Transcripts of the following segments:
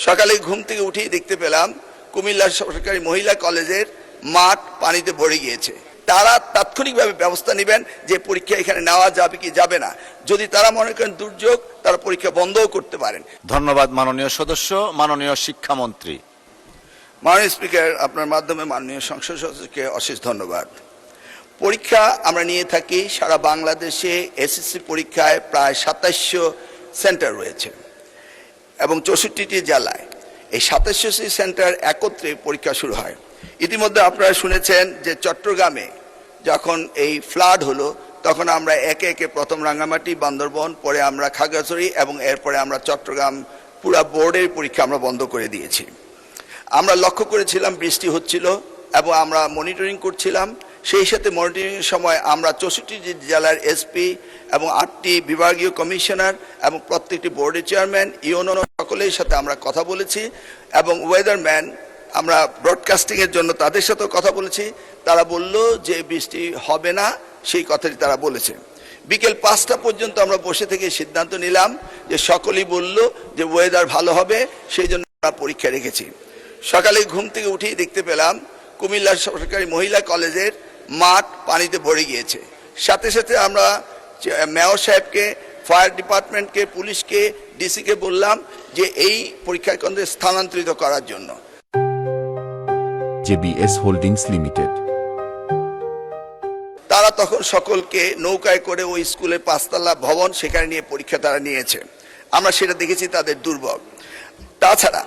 সকালে ঘুম থেকে উঠেই দেখতে পেলাম কুমিল্লা সরকারি মহিলা কলেজের মাঠ পানিতে ভরে গিয়েছে। তারা তাৎক্ষণিকভাবে ব্যবস্থা নেবেন যে পরীক্ষা এখানে নেওয়া যাবে কি যাবে না। যদি তারা মনে করেন দুর্যোগ, তারা পরীক্ষা বন্ধও করতে পারেন। ধন্যবাদ মাননীয় সদস্য। মাননীয় শিক্ষামন্ত্রী। মাননীয় স্পিকার, আপনার মাধ্যমে মাননীয় সংসদ সদস্যকে অশেষ ধন্যবাদ। পরীক্ষা আমরা নিয়ে থাকি সারা বাংলাদেশে। এসএসসি পরীক্ষায় প্রায় 2700 সেন্টার রয়েছে এবং 64টি জেলায় এই 2700টি সেন্টার একত্রে পরীক্ষা শুরু হয়। ইতিমধ্যে আপনারা শুনেছেন যে চট্টগ্রামে যখন এই ফ্লাড হলো তখন আমরা একে একে প্রথম রাঙ্গামাটি, বান্দরবন, পরে আমরা খাগড়াছড়ি এবং এরপরে আমরা চট্টগ্রাম পুরা বোর্ডের পরীক্ষা আমরা বন্ধ করে দিয়েছি। আমরা লক্ষ্য করেছিলাম বৃষ্টি হচ্ছিল এবং আমরা মনিটরিং করছিলাম। সেই সাথে মনিটরিংয়ের সময় আমরা 64টি জেলার এসপি এবং 8টি বিভাগীয় কমিশনার এবং প্রত্যেকটি বোর্ডের চেয়ারম্যান, ইউনো সকলের সাথে আমরা কথা বলেছি এবং ওয়েদারম্যান আমরা ব্রডকাস্টিংয়ের জন্য তাদের সাথেও কথা বলেছি। তারা বলল যে বৃষ্টি হবে না, সেই কথাটি তারা বলেছে। বিকেল 5টা পর্যন্ত আমরা বসে থেকে সিদ্ধান্ত নিলাম যে সকলেই বলল যে ওয়েদার ভালো হবে, সেই জন্য আমরা পরীক্ষা রেখেছি। সকালে ঘুম থেকে উঠেই দেখতে পেলাম কুমিল্লা সরকারি মহিলা কলেজের মাঠ পানিতে ভরে গিয়েছে। সাথে সাথে আমরা মেয়র সাহেবকে, ফায়ার ডিপার্টমেন্টকে, পুলিশকে, ডিসিকে বললাম যে এই পরীক্ষা কেন্দ্রে স্থানান্তরিত করার জন্য। জেবিএস হোল্ডিংস লিমিটেড তারা তখন সকলকে নৌকায় করে ওই স্কুলের 5তলা ভবন সেখানে নিয়ে পরীক্ষা তারা নিয়েছে। আমরা সেটা দেখেছি তাদের দুর্ভোগ। তাছাড়া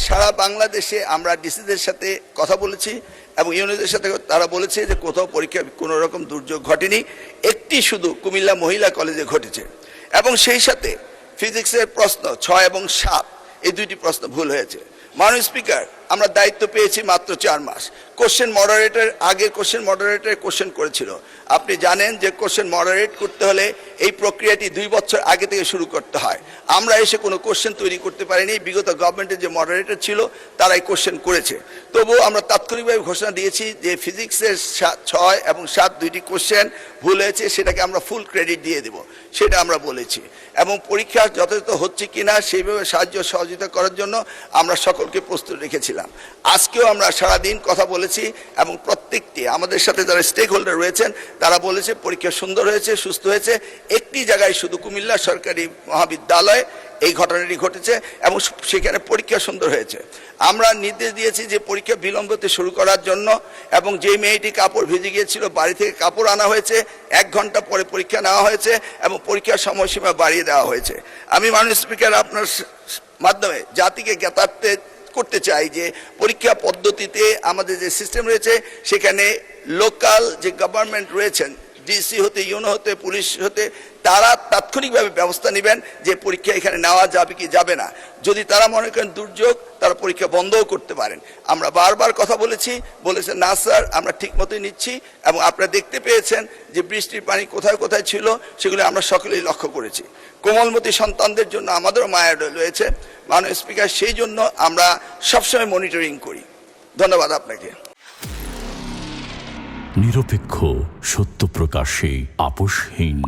সারা বাংলাদেশে আমরা ডিসিদের সাথে কথা বলেছি এবং ইউনিটদের সাথে তারা বলেছে যে কোথাও পরীক্ষা কোনো রকম দুর্যোগ ঘটেনি, একটি শুধু কুমিল্লা মহিলা কলেজে ঘটেছে। এবং সেই সাথে ফিজিক্সের প্রশ্ন 6 এবং 7 এই দুইটি প্রশ্ন ভুল হয়েছে। মাননীয় স্পিকার, আমরা দায়িত্ব পেয়েছি মাত্র 4 মাস। কোশ্চেন মডারেটর আগের কোশ্চেন মডারেটর কোশ্চেন করেছিল। আপনি জানেন যে কোশ্চেন মডারেট করতে হলে এই প্রক্রিয়াটি 2 বছর আগে থেকে শুরু করতে হয়। আমরা এসে কোনো কোশ্চেন তৈরি করতে পারিনি। বিগত গভর্নমেন্টের যে মডারেটর ছিল তারাই কোশ্চেন করেছে। তবুও আমরা তাৎক্ষণিকভাবে ঘোষণা দিয়েছি যে ফিজিক্সের 6 এবং 7 দুইটি কোশ্চেন ভুল হয়েছে, সেটাকে আমরা ফুল ক্রেডিট দিয়ে দেব, সেটা আমরা বলেছি। এবং পরীক্ষা যথাযথ হচ্ছে কিনা সেইভাবে সাহায্য সহযোগিতা করার জন্য আমরা সকলকে প্রস্তুত রেখেছিলাম। আজকেও আমরা সারাদিন কথা বলেছি এবং প্রত্যেকটি আমাদের সাথে যারা স্টেক হোল্ডার রয়েছেন তারা বলেছে পরীক্ষা সুন্দর হয়েছে, সুস্থ হয়েছে। একটি জায়গায় শুধু কুমিল্লা সরকারি মহাবিদ্যালয় এই ঘটনাটি ঘটেছে এবং সেখানে পরীক্ষা সুন্দর হয়েছে। আমরা নির্দেশ দিয়েছি যে পরীক্ষা বিলম্বতে শুরু করার জন্য এবং যে মেয়েটি কাপড় ভিজে গিয়েছিল বাড়ি থেকে কাপড় আনা হয়েছে, 1 ঘন্টা পরে পরীক্ষা নেওয়া হয়েছে এবং পরীক্ষার সময়সীমা বাড়িয়ে দেওয়া হয়েছে। আমি মাননীয় স্পিকার আপনার মাধ্যমে জাতিকে জ্ঞাতার্থে করতে চাই যে পরীক্ষা পদ্ধতিতে আমাদের যে সিস্টেম রয়েছে সেখানে লোকাল যে গভর্নমেন্ট রয়েছেন, ডিসি হতে, ইউনো হতে, পুলিশ হতে, তারা তাৎক্ষণিকভাবে ব্যবস্থা নেবেন যে পরীক্ষা এখানে নেওয়া যাবে কি যাবে না। যদি তারা মনে করেন দুর্যোগ, তারা পরীক্ষা বন্ধও করতে পারেন। আমরা বারবার কথা বলেছেন না স্যার, আমরা ঠিক মতোই নিচ্ছি এবং আপনারা দেখতে পেয়েছেন যে বৃষ্টির পানি কোথায় কোথায় ছিল সেগুলো আমরা সকলেই লক্ষ্য করেছি। কোমলমতি সন্তানদের জন্য আমাদেরও মায়া রয়েছে মাননীয় স্পিকার, সেই জন্য আমরা সবসময় মনিটরিং করি। ধন্যবাদ আপনাকে। নিরপেক্ষ, সত্য প্রকাশে আপোষহীন।